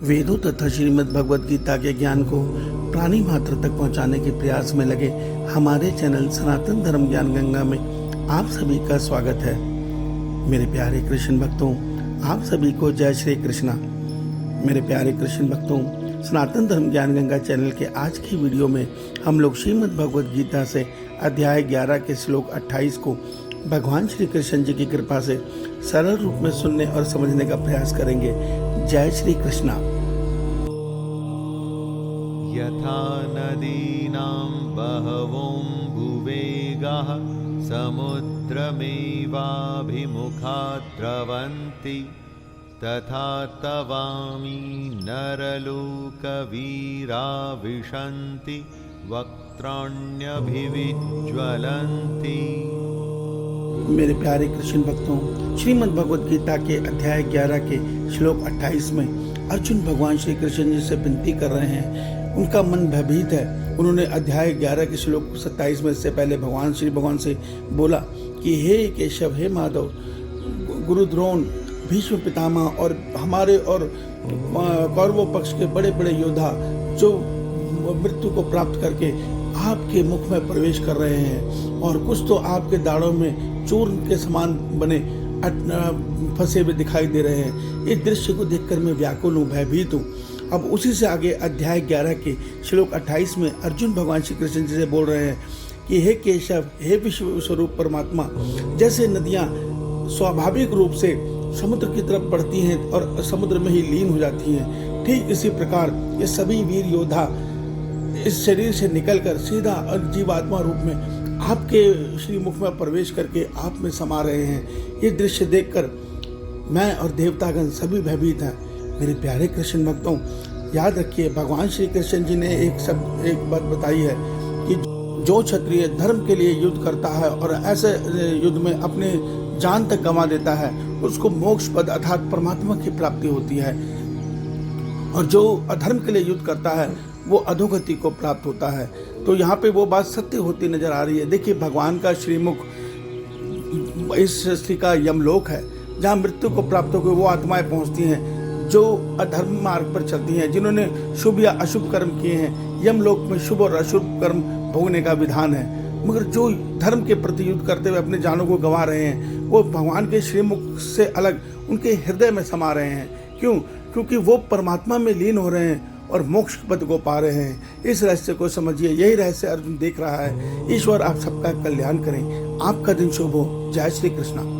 वेदों तथा श्रीमद् भगवद गीता के ज्ञान को प्राणी मात्र तक पहुंचाने के प्रयास में लगे हमारे चैनल सनातन धर्म ज्ञान गंगा में आप सभी का स्वागत है। मेरे प्यारे कृष्ण भक्तों, आप सभी को जय श्री कृष्णा। मेरे प्यारे कृष्ण भक्तों, सनातन धर्म ज्ञान गंगा चैनल के आज की वीडियो में हम लोग श्रीमद् भगवद गीता से अध्याय 11 के श्लोक 28 को भगवान श्री कृष्ण जी की कृपा से सरल रूप में सुनने और समझने का प्रयास करेंगे। जय श्री कृष्णा। यथा नदीनां बहवोऽम्बुवेगाः समुद्रमेवाभिमुखा द्रवन्ति तथा तवामि नरलोकवीरा विशन्ति वक्त्राण्यभिविज्वलन्ति। मेरे प्यारे कृष्ण भक्तों, श्रीमद् भगवद गीता के अध्याय 11 के श्लोक 28 में अर्जुन भगवान श्री कृष्ण जी से विनती कर रहे हैं। उनका मन भयभीत है। उन्होंने अध्याय 11 के श्लोक 27 में इससे पहले भगवान से बोला कि हे केशव, हे माधव, गुरु द्रोण, भीष्म पितामह और हमारे और कौरवों पक्ष के बड़े बड़े योद्धा जो मृत्यु को प्राप्त करके आपके मुख में प्रवेश कर रहे हैं और कुछ तो आपके दाढ़ों में चूर्ण के समान बने फंसे हुए दिखाई दे रहे हैं। इस दृश्य को देखकर मैं व्याकुल हूँ, भयभीत हूँ। अब उसी से आगे अध्याय 11 के श्लोक 28 में अर्जुन भगवान श्री कृष्ण जी से बोल रहे हैं कि हे केशव, हे विश्व स्वरूप परमात्मा, जैसे नदियाँ स्वाभाविक रूप से समुद्र की तरफ बढ़ती हैं और समुद्र में ही लीन हो जाती हैं, ठीक इसी प्रकार ये सभी वीर योद्धा इस शरीर से निकलकर सीधा जीवात्मा रूप में आपके श्री मुख में प्रवेश करके आप में समा रहे हैं। ये दृश्य देखकर मैं और देवतागण सभी भयभीत हैं। मेरे प्यारे कृष्ण भक्तों, याद रखिए, भगवान श्री कृष्ण जी ने एक बात बताई है कि जो क्षत्रिय धर्म के लिए युद्ध करता है और ऐसे युद्ध में अपने जान तक गंवा देता है, उसको मोक्ष पद अर्थात परमात्मा की प्राप्ति होती है, और जो अधर्म के लिए युद्ध करता है वो अधोगति को प्राप्त होता है। तो यहाँ पे वो बात सत्य होती नजर आ रही है। देखिए, भगवान का श्रीमुख इस सृष्टि का यमलोक है, जहाँ मृत्यु को प्राप्त होकर वो आत्माएं पहुँचती हैं जो अधर्म मार्ग पर चलती हैं, जिन्होंने शुभ या अशुभ कर्म किए हैं। यमलोक में शुभ और अशुभ कर्म भोगने का विधान है, मगर जो धर्म के प्रति युद्ध करते हुए अपने जानों को गंवा रहे हैं, वो भगवान के श्रीमुख से अलग उनके हृदय में समा रहे हैं। क्यों? क्योंकि वो परमात्मा में लीन हो रहे हैं और मोक्ष पद को पा रहे हैं। इस रहस्य को समझिए, यही रहस्य अर्जुन देख रहा है। ईश्वर आप सबका कल्याण करें। आपका दिन शुभ हो। जय श्री कृष्णा।